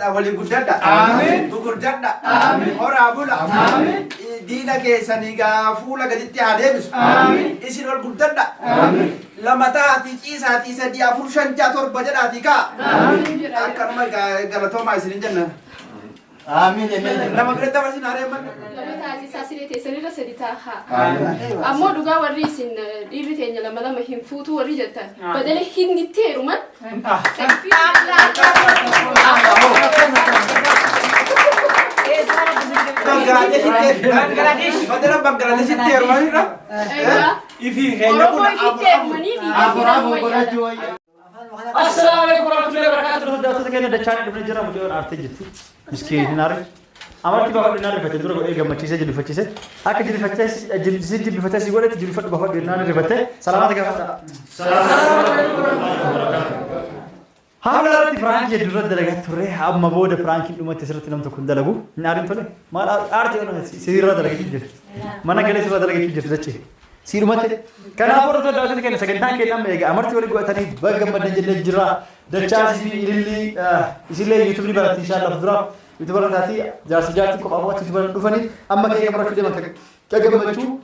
Wali gudada, amin. Gugurdada, amin. Horabula, amin. Dina ke saniga fula gaditti adebis, amin. Isin wal gudada, amin. Lamata ati cisa ati sadia furshan jator bajada ati ka, amin. Akar ma galatoma isin janna. Amin. Nama kereta masih nareman. Lamata ati sasile te sanira sedita ha. Ammo duga warri isin diri tenya lama himfutu warri jata. Badale hinni teruman. Bangladesh teruman ira. Ifi henya pun Assalamualaikum warahmatullahi wabarakatuh. Sudah sekian ada cari dari jera muncul arti gitu. Miskin nari. Amar kita bakal nari fete dulu ega macise jadi facise. Aku jadi facise jadi facise gue jadi fete bahwa dia nari fete. Selamat ya. Hamla di Frank jadi dulu dalaga ture. Amma boda Frank itu mati serta nam tukun dalagu. Nari tole. Mal arti orang sihirra dalaga jadi. Mana kali sih dalaga jadi dacci. Siru mate. Karena apa tuh dalam sekian sekian kita mega. Amar tiwari gua tadi bagam pada jadi jera. Dacci ini isile YouTube ni berarti insyaallah drop. Itu baru nanti jati kok apa itu baru dufani amma kayak mereka dia makan kayak macu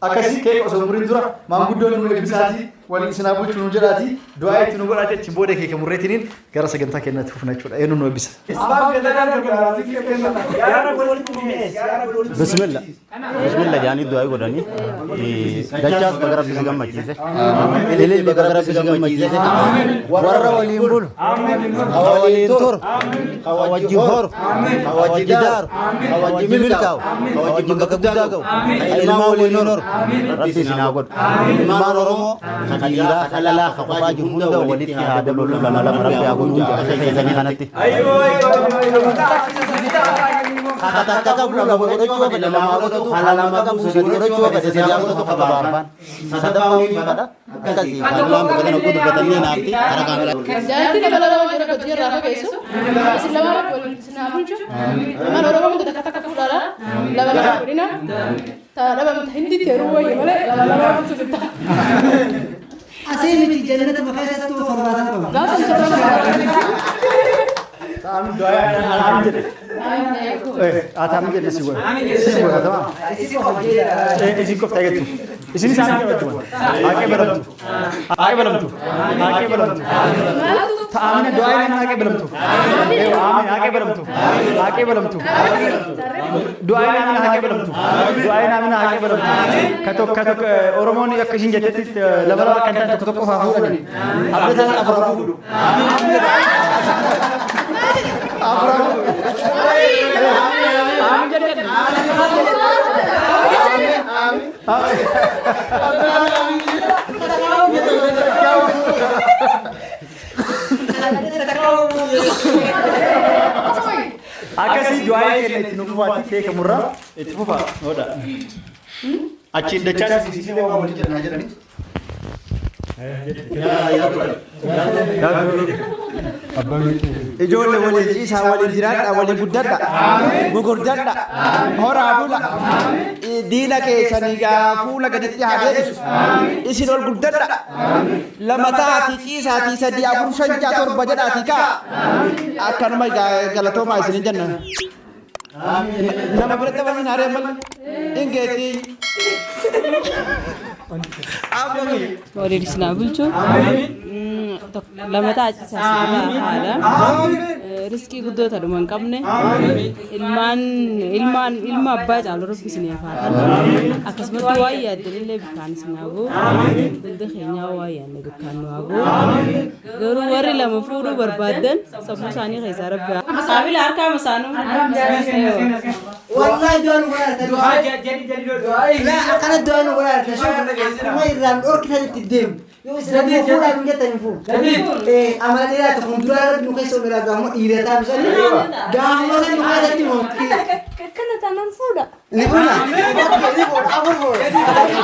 akasi kayak osok murid dura manggudo nunggu bisati wali sinabu cunu jelati doa itu nunggu nanti cibode kayak muretinin gara segenta kena tufna cura enu nunggu bisa Bismillah Bismillah jani doa gue dani dacas bagara bisa gamma cise lele bagara bisa gamma cise warra wali imbul awali tur kawaji hor kawaji dar kawaji milkau kawaji magagudagaw ilma wali nur rabbi sinagod ilma oromo sakira sakalala kawaji hunda wali tihada bulu lama rabbi agun hunda kasay kaysa hanati ayo kata kakak belum boleh coba pada lama tu halal maka sudah boleh coba pada siang tu kabarban sadap mau ini pada kasih malam bukan aku tu bertanya nanti cara kami jadi kalau orang ada kerja apa besu selama boleh senabul cu mana orang kita kata pula lama kulina tak ada hindi teruwa ya boleh lama tu kita asal ni jannah makasih tu korban apa Kami doa alhamdulillah. Atam jadi sih gue. Sih gue kata mah. Isi kok kayak gitu. Isi ini sama kayak cuma. Ake belum tuh. Ake belum tuh. Ake belum tuh. Amin doain ake belum tuh. Amin ake belum tuh. Ake belum tuh. Doain amin ake belum tuh. Doain amin ake belum tuh. Katok Oromo ni aku sinjat itu level kantan tok tok hafu lagi. Abdul Salam Afrafu. Amin jadi Akasi doa itu nunggu ke murah itu apa? Udah. Acin dekat sisi mau belajar aja nih. Ijoollee waliin ciisaa waliin jiraadha waliin guddadha gugurdadha horaabudha diina keessanii fuula gaditti haa deebisu isin ol guddadha lama ta'atii ciisaatii sadii afur shan ja'a torba jedhaatii kaa akkanuma galatoomaa isinin jenna nama biratti waliin haree mal ingeetii Boleh disenabulcu. Lama tak sasira hala. Rizki kudo tadu mangkamne. Ilma abba jalur bisni afatan. Akas mati waya delile bukan sinagu. Dede khenya waya ne bukan wagu. Garu wari lama furu berbadan. Sabu sani khaisa rabba. Sabil arka masanu. Wallahi doan doa jadi doa. Lah akan doan ما يرام أورك هذا تدم يوسف فولا من جت ينفو أمانة لا تكون دولار نقيس ولا قام إذا تام سني قام مثلا نقيس تيمون كنا تنام فولا لبولا لبولا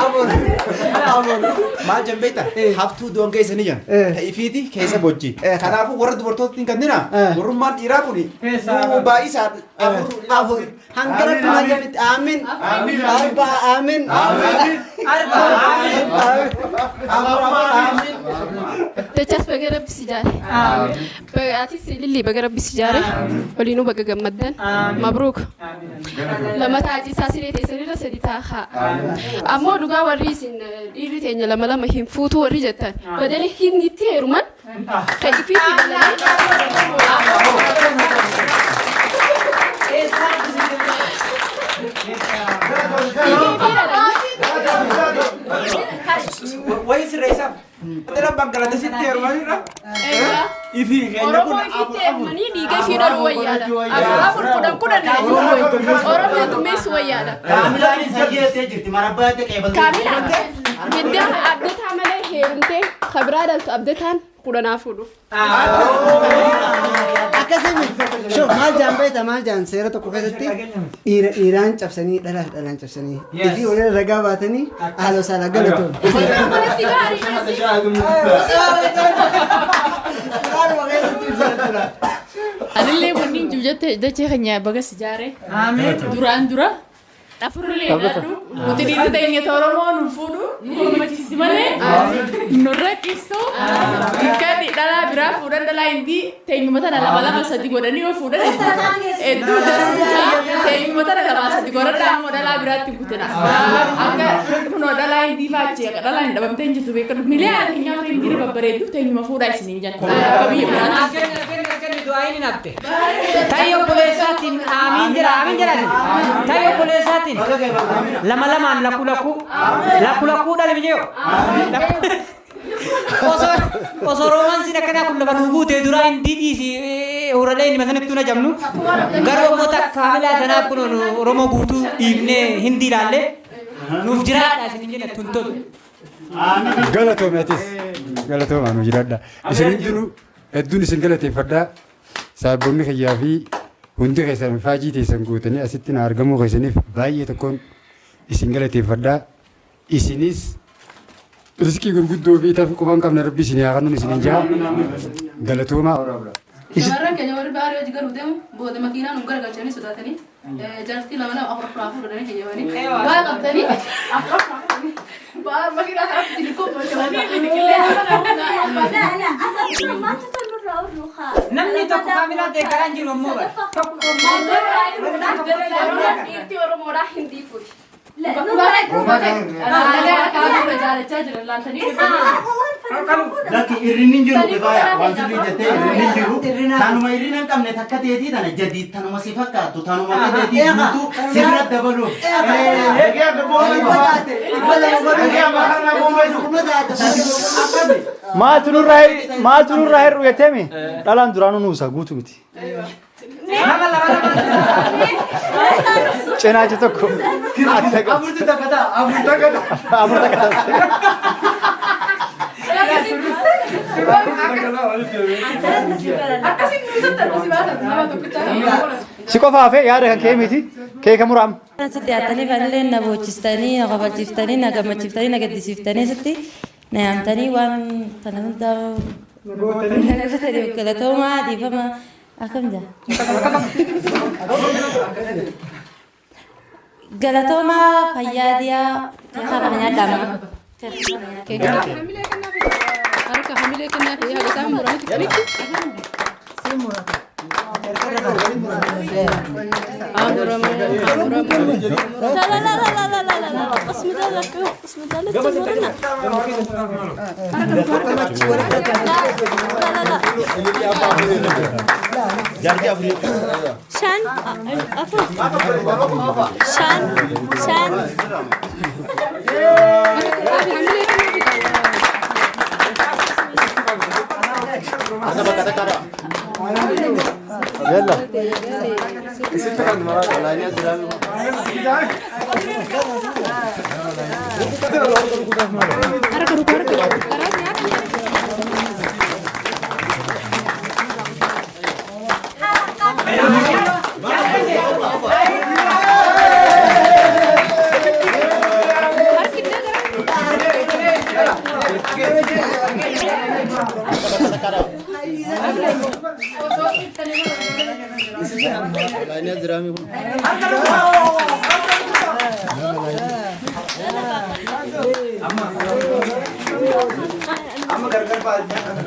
أبور maal jembeeta haftuu doon keessa ni jiran ta'ifiiti keessa bojji kanaafuu warra dubartootiin kannina warrummaan dhiiraa kuni baay'isaan afur hangara tumajanit amin arba amin Dachas baga rabbi si jaare. Atis lilli baga rabbi si jaare. Waliinuu baga gammaddan. Mabruuk. Lama taa'achi isaa siree teessanirra sadi taa'a. Ammoo dhugaa warri isin dhiirri teenya lama lama hin fuutuu warri jettan. Badali hin itti heeruman. Kan ifiitti Wahii sirreessaaf. Ati bakka sitti heerumanidha. Ifi keenya kun ifitti heerumanii dhiiga ishii dhaluu wayyaadha. Afur kudhan Oromoo dummeessu wayyaadha. Kaamilaan isa jettee jirti marabbaatti qeebatu. Kaamilaan giddaa abdataa malee heerumtee kabiraa dhaltu abdataan kudhanaa fuudhu. akkasii shoo maal jaan beekta maal jaan seera tokko keessatti dhiiraan cabsanii dhalaan cabsanii ifi walirra ragaa baatanii haaloo saalaa galatoon. Anillee wanni jujjatte dachee keenya baga si jaare. Duraan dura. Afurlee dhaadhu nuti dhiirri teenya Oromoo nu fuudhu nu gammachiisi malee nu rakkisu kan dhalaa biraa fuudhan dhalaa hindi teenyuma tana lama sadi godhanii yoo fuudhan hedduu darbuudha teenyuma tana lama sadi godhadhaa immoo dhalaa biraatti guutina akka kunoo dhalaa hindi faachee akka dhalaa hin dhabamtee hin jirtu beekadu miliyaana keenyaa hindi babbareeddu teenyuma fuudhaa isinii jenna akka biyya biraatti. Tayo polesatin amin jira tayo polesatin lama laku dale bijo osoroman sina kana kun laban gute dura indi si urale ni masan tuna jamnu garo mota kamila tanap kuno romo gutu ibne hindi lalle nuf jira da sin jena tuntun galato metis galato manu jirada isin jiru edun isin galate fadda saabonni khayyaa fi hundi keessan faajii teessan guutanii asitti na argamuu keessaniif baay'ee tokkoon isin galateeffadhaa isinis riskii gurguddoo fi tafi qubaan qabna rabbi isin haa kennuun isin jaa galatoomaa. Shamarran keenya warri baarii hojii galuu deemu booda makiinaan nu garagalchanii sodaatanii jaartii lama afur fudhanii keeyyamanii waa qabdanii afur makiinaa kanatti silikoo namni tokko kaamilaa deeggaraan jiru ammoo dhiirtii Oromoodhaa hindii fuudhi. Laki irinin jiru kifaya wanti jette irinin jiru tanuma irinan qabne takka teetii tana jadi tanuma si fakkaatu tanuma teetii guutuu sirra dabalu maaltu nurraa hir'u jetteemi dhalaan duraanuu nuusa guutuu miti. Cinaachi tokko Aburti takata. si qofa hafee yaada kan kee miti kee kan muraam. Sitti yaatanii fanillee na boociftanii na qabachiiftanii na gammachiiftanii na gaddisiiftanii sitti na yaamtanii waan kana hundaa galatoomaa dhiifama akkam jaa. Galatoomaa fayyaa diyaa keessa banyaa dhama. Harka hamilee kennaa fi haga isaan muranitti qalitti. Yalla. Lainnya jerami pun. Amma gargar baal jangan.